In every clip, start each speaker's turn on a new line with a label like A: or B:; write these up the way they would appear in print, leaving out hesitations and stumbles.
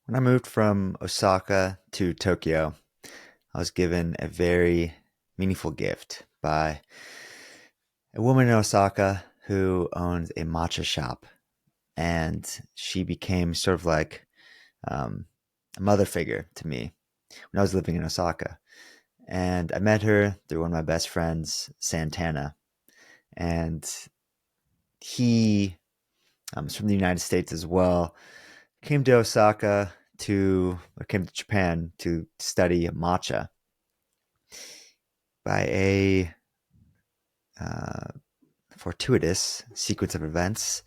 A: When I moved from Osaka to Tokyo, I was given a very meaningful gift by a woman in Osaka who owns a matcha shop. And she became sort of like um, a mother figure to me when I was living in Osaka. And I met her through one of my best friends, Santana. And he is from the United States as well. Came to Osaka or came to Japan to study matcha by a uh, fortuitous sequence of events.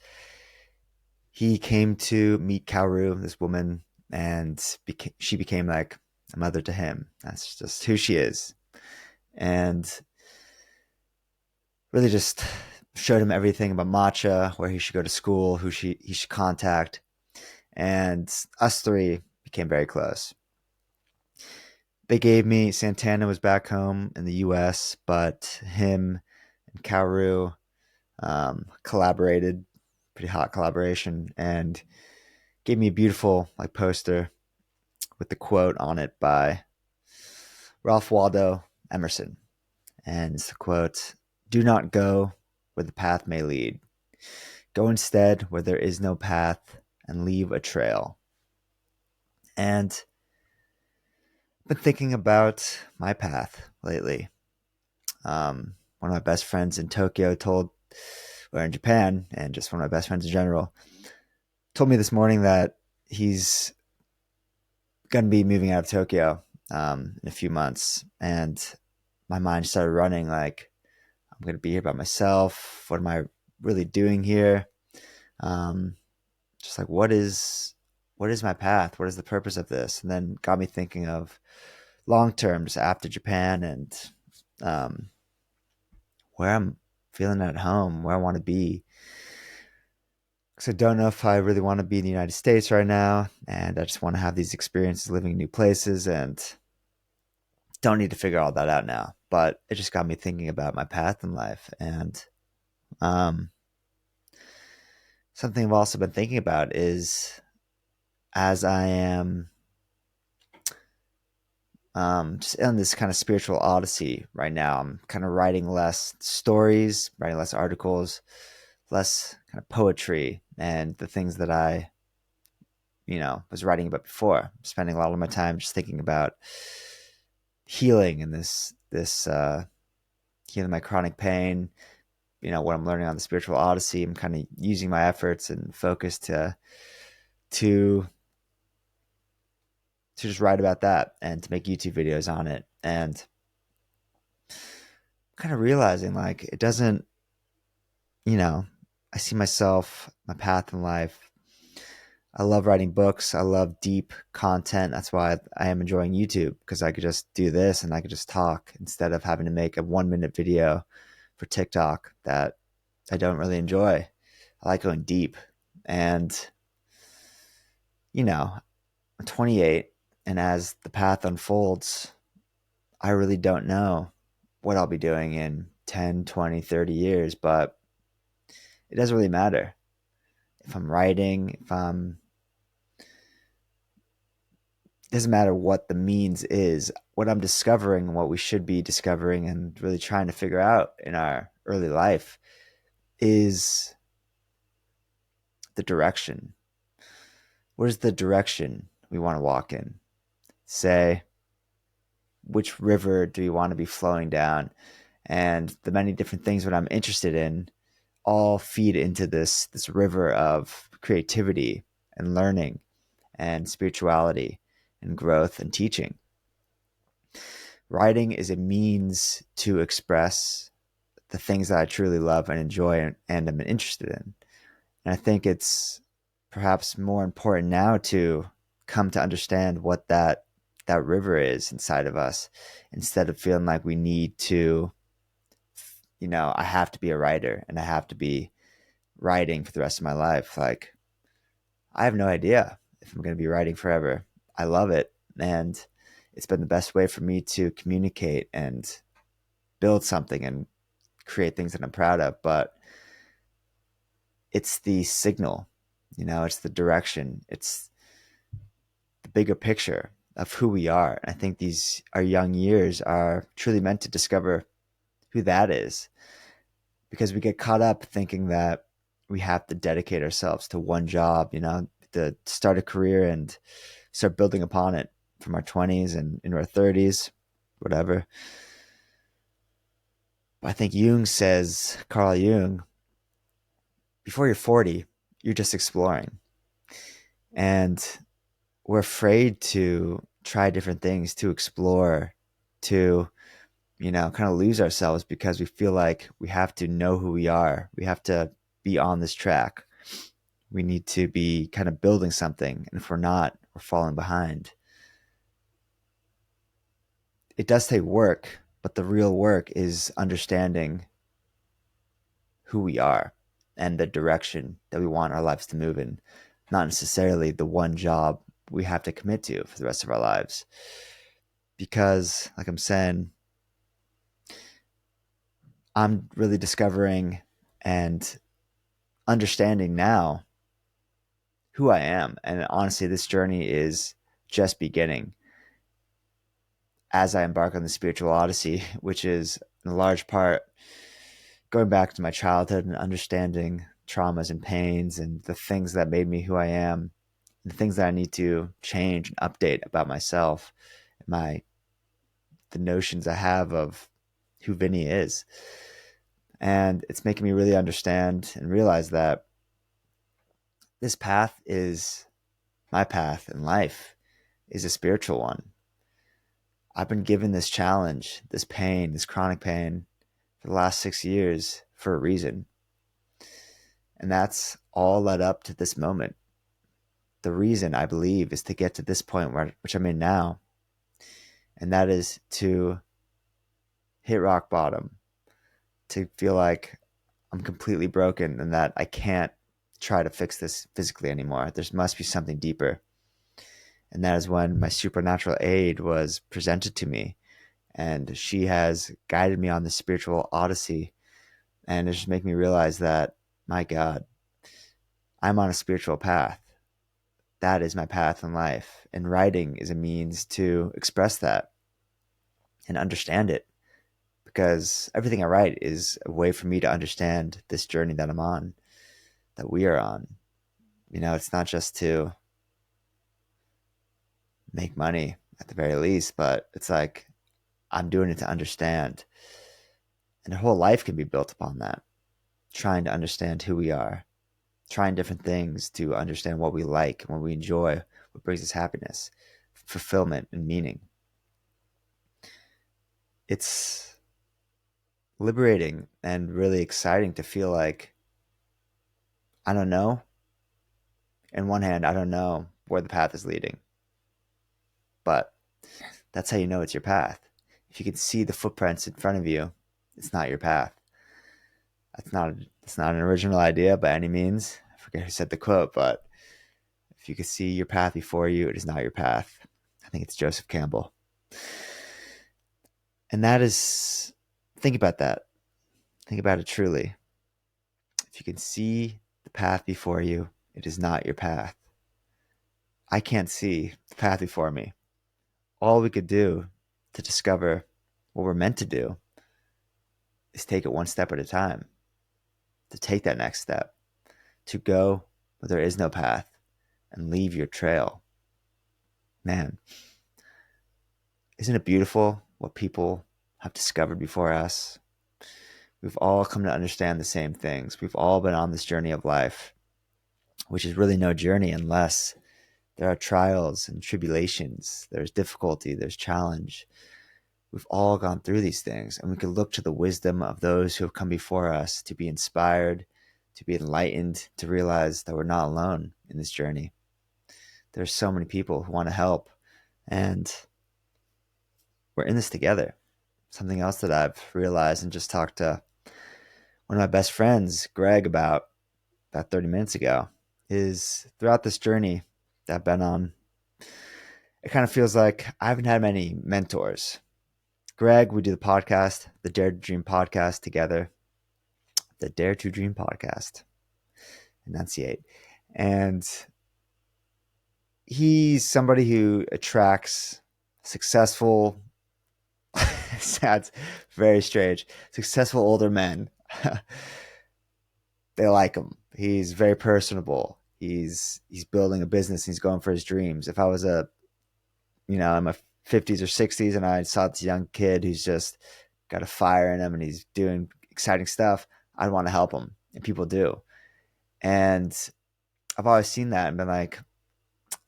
A: He came to meet Kaoru, this woman, and she became like a mother to him. That's just who she is. And really just showed him everything about matcha, where he should go to school, he should contact. And us three became very close. Santana was back home in the US, but him and Kaoru collaborated, pretty hot collaboration, and gave me a beautiful like poster with the quote on it by Ralph Waldo Emerson. And it's the quote: "Do not go where the path may lead. Go instead where there is no path and leave a trail." And I've been thinking about my path lately. One of my best friends in or in Japan, and just one of my best friends in general, told me this morning that he's going to be moving out of Tokyo in a few months. And my mind started running like, I'm going to be here by myself. What am I really doing here? Um, just like, what is my path? What is the purpose of this? And then got me thinking of long term, just after Japan, and um, where I'm feeling at home, where I want to be. Because I don't know if I really want to be in the United States right now, and I just want to have these experiences living in new places, and don't need to figure all that out now. But it just got me thinking about my path in life, and um, something I've also been thinking about is as I am just on this kind of spiritual odyssey right now. I'm kind of writing less stories, writing less articles, less kind of poetry, and the things that I, was writing about before. I'm spending a lot of my time just thinking about healing and this healing my chronic pain. What I'm learning on the spiritual odyssey. I'm kind of using my efforts and focus to just write about that and to make YouTube videos on it. And kind of realizing like it doesn't, you know, I see my path in life. I love writing books. I love deep content. That's why I am enjoying YouTube, because I could just do this and I could just talk instead of having to make a 1 minute video for TikTok that I don't really enjoy. I like going deep. And, I'm 28, and as the path unfolds, I really don't know what I'll be doing in 10, 20, 30 years, but it doesn't really matter. If I'm writing, if I'm it doesn't matter what the means is. What I'm discovering and what we should be discovering and really trying to figure out in our early life is the direction. What is the direction we want to walk in? Say, which river do we want to be flowing down? And the many different things that I'm interested in all feed into this river of creativity and learning and spirituality and growth and teaching. Writing is a means to express the things that I truly love and enjoy and am interested in. And I think it's perhaps more important now to come to understand what that river is inside of us, instead of feeling like we need to, I have to be a writer and I have to be writing for the rest of my life. Like, I have no idea if I'm going to be writing forever. I love it. And it's been the best way for me to communicate and build something and create things that I'm proud of. But it's the signal, it's the direction. It's the bigger picture of who we are. And I think our young years are truly meant to discover who that is, because we get caught up thinking that we have to dedicate ourselves to one job, to start a career and start building upon it from our 20s and into our 30s, whatever. But I think Carl Jung, before you're 40, you're just exploring. And we're afraid to try different things, to explore, to, kind of lose ourselves because we feel like we have to know who we are. We have to be on this track. We need to be kind of building something. And if we're not, we're falling behind. It does take work, but the real work is understanding who we are and the direction that we want our lives to move in, not necessarily the one job we have to commit to for the rest of our lives. Because, like I'm saying, I'm really discovering and understanding now who I am. And honestly, this journey is just beginning as I embark on the spiritual odyssey, which is in large part going back to my childhood and understanding traumas and pains and the things that made me who I am, the things that I need to change and update about myself, the notions I have of who Vinny is. And it's making me really understand and realize that this path is my path in life, is a spiritual one. I've been given this challenge, this pain, this chronic pain for the last 6 years for a reason. And that's all led up to this moment. The reason, I believe, is to get to this point which I'm in now. And that is to hit rock bottom, to feel like I'm completely broken and that I can't try to fix this physically anymore. There must be something deeper. And that is when my supernatural aid was presented to me. And she has guided me on the spiritual odyssey. And it's just making me realize that, my God, I'm on a spiritual path. That is my path in life. And writing is a means to express that and understand it. Because everything I write is a way for me to understand this journey that I'm on, that we are on. It's not just to make money at the very least, but it's like I'm doing it to understand. And a whole life can be built upon that, trying to understand who we are, trying different things to understand what we like and what we enjoy, what brings us happiness, fulfillment, and meaning. It's liberating and really exciting to feel like, I don't know. On one hand, I don't know where the path is leading, but that's how you know it's your path. If you can see the footprints in front of you, it's not your path. It's not an original idea by any means. I forget who said the quote, but if you can see your path before you, it is not your path. I think it's Joseph Campbell. And that is, think about that. Think about it truly. If you can see the path before you, it is not your path. I can't see the path before me. All we could do to discover what we're meant to do is take it one step at a time, to take that next step, to go where there is no path and leave your trail. Man, isn't it beautiful what people have discovered before us? We've all come to understand the same things. We've all been on this journey of life, which is really no journey unless there are trials and tribulations. There's difficulty, there's challenge. We've all gone through these things, and we can look to the wisdom of those who have come before us to be inspired, to be enlightened, to realize that we're not alone in this journey. There's so many people who want to help, and we're in this together. Something else that I've realized and just talked to one of my best friends, Greg, about 30 minutes ago, is throughout this journey that I've been on, it kind of feels like I haven't had many mentors. Greg, we do the podcast, the Dare to Dream podcast together. The Dare to Dream podcast. Enunciate. And he's somebody who attracts successful, sounds very strange, successful older men. They like him. He's very personable. He's building a business. He's going for his dreams. If I was in my 50s or 60s and I saw this young kid who's just got a fire in him and he's doing exciting stuff, I'd want to help him. And people do. And I've always seen that and been like,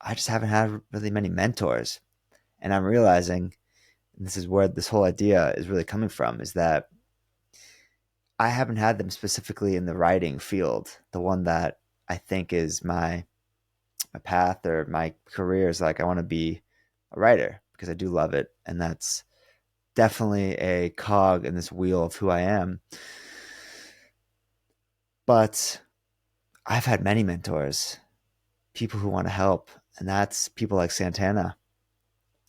A: I just haven't had really many mentors. And I'm realizing, and this is where this whole idea is really coming from, is that I haven't had them specifically in the writing field. The one that I think is my path or my career is like I want to be a writer because I do love it, and that's definitely a cog in this wheel of who I am. But I've had many mentors, people who want to help, and that's people like Santana,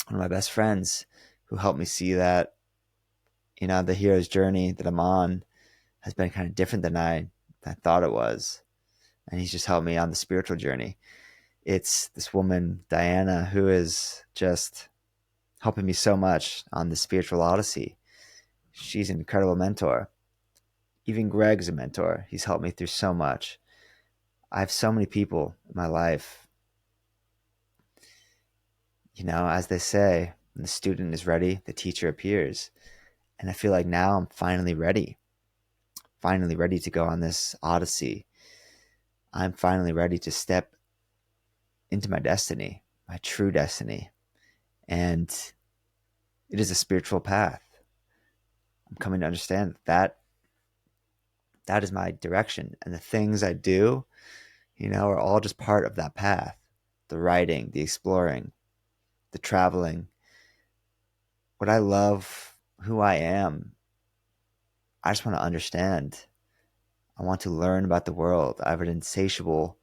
A: one of my best friends, who helped me see that the hero's journey that I'm on has been kind of different than I thought it was, and he's just helped me on the spiritual journey. It's this woman Diana who is just helping me so much on the spiritual odyssey. She's an incredible mentor. Even Greg's a mentor. He's helped me through so much. I have so many people in my life. As they say, when the student is ready, the teacher appears. And I feel like now I'm finally ready to go on this odyssey. I'm finally ready to step into my destiny, my true destiny. And it is a spiritual path. I'm coming to understand that is my direction. And the things I do, are all just part of that path. The writing, the exploring, the traveling. What I love, who I am, I just want to understand. I want to learn about the world. I have an insatiable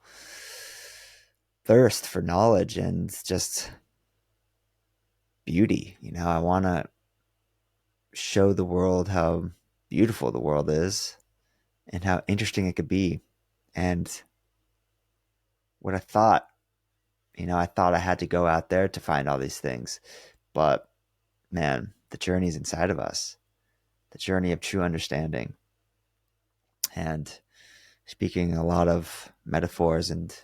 A: thirst for knowledge and just beauty. I want to show the world how beautiful the world is and how interesting it could be. And what I thought I had to go out there to find all these things. But man, the journey is inside of us, the journey of true understanding. And speaking a lot of metaphors and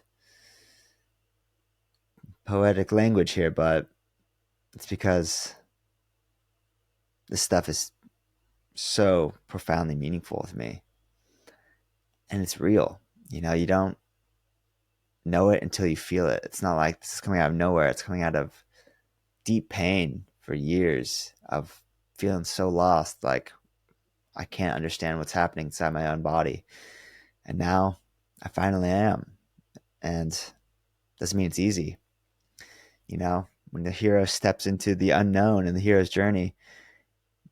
A: poetic language here, but it's because this stuff is so profoundly meaningful to me. And it's real. You don't know it until you feel it. It's not like this is coming out of nowhere. It's coming out of deep pain for years of feeling so lost, like I can't understand what's happening inside my own body. And now I finally am. And doesn't mean it's easy. When the hero steps into the unknown in the hero's journey,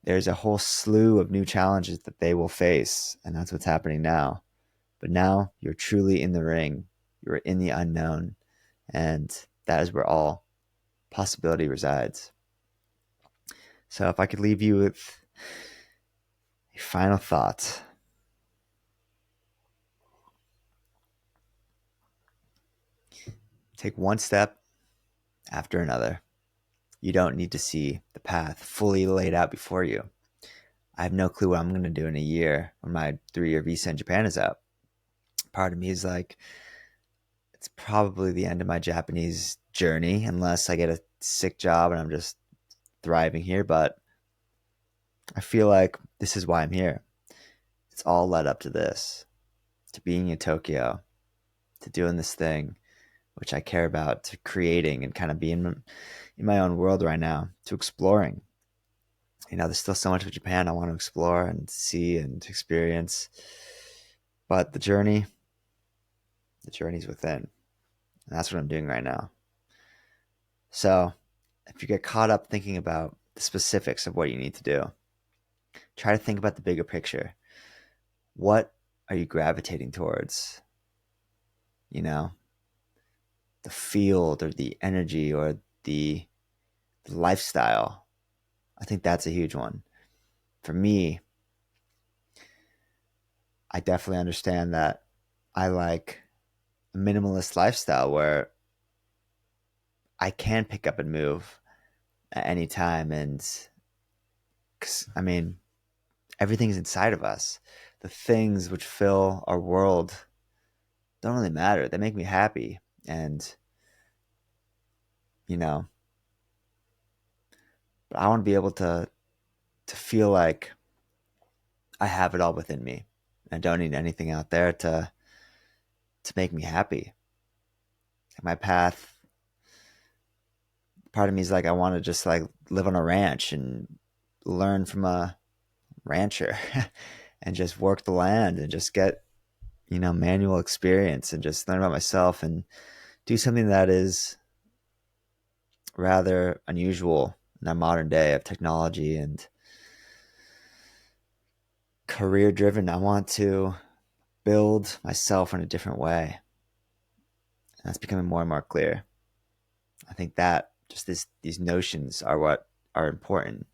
A: there's a whole slew of new challenges that they will face. And that's what's happening now. But now you're truly in the ring. You're in the unknown. And that is where all possibility resides. So if I could leave you with a final thought, take one step after another. You don't need to see the path fully laid out before you. I have no clue what I'm going to do in a year when my 3-year visa in Japan is up. Part of me is like, it's probably the end of my Japanese journey unless I get a sick job and I'm just thriving here. But I feel like this is why I'm here. It's all led up to this, to being in Tokyo, to doing this thing, which I care about, to creating and kind of being in my own world right now, to exploring. There's still so much of Japan I want to explore and see and experience. But the journey's within. And that's what I'm doing right now. So if you get caught up thinking about the specifics of what you need to do, try to think about the bigger picture. What are you gravitating towards? The field or the energy or the lifestyle. I think that's a huge one. For me, I definitely understand that I like a minimalist lifestyle where I can pick up and move at any time. And 'cause, I mean, everything's inside of us. The things which fill our world don't really matter. They make me happy. And, you know, I want to be able to feel like I have it all within me. I don't need anything out there to make me happy. My path, part of me is like I want to just like live on a ranch and learn from a rancher and just work the land and just get, manual experience and just learn about myself and do something that is rather unusual in our modern day of technology and career driven. I want to build myself in a different way. And that's becoming more and more clear. I think that just these notions are what are important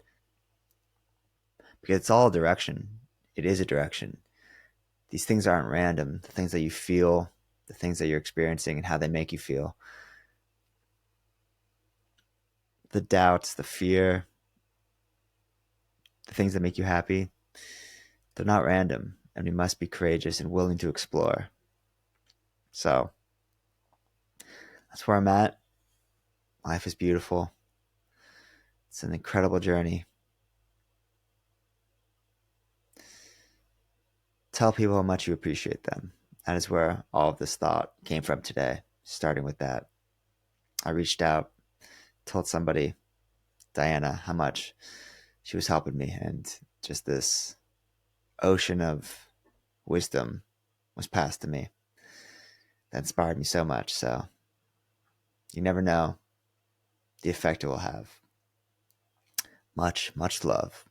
A: because it's all a direction. It is a direction. These things aren't random. The things that you feel, the things that you're experiencing, and how they make you feel. The doubts, the fear, the things that make you happy, they're not random. And we must be courageous and willing to explore. So that's where I'm at. Life is beautiful. It's an incredible journey. Tell people how much you appreciate them. That is where all of this thought came from today, starting with that. I reached out, told somebody, Diana, how much she was helping me, and just this ocean of wisdom was passed to me that inspired me so much. So you never know the effect it will have. Much, much love.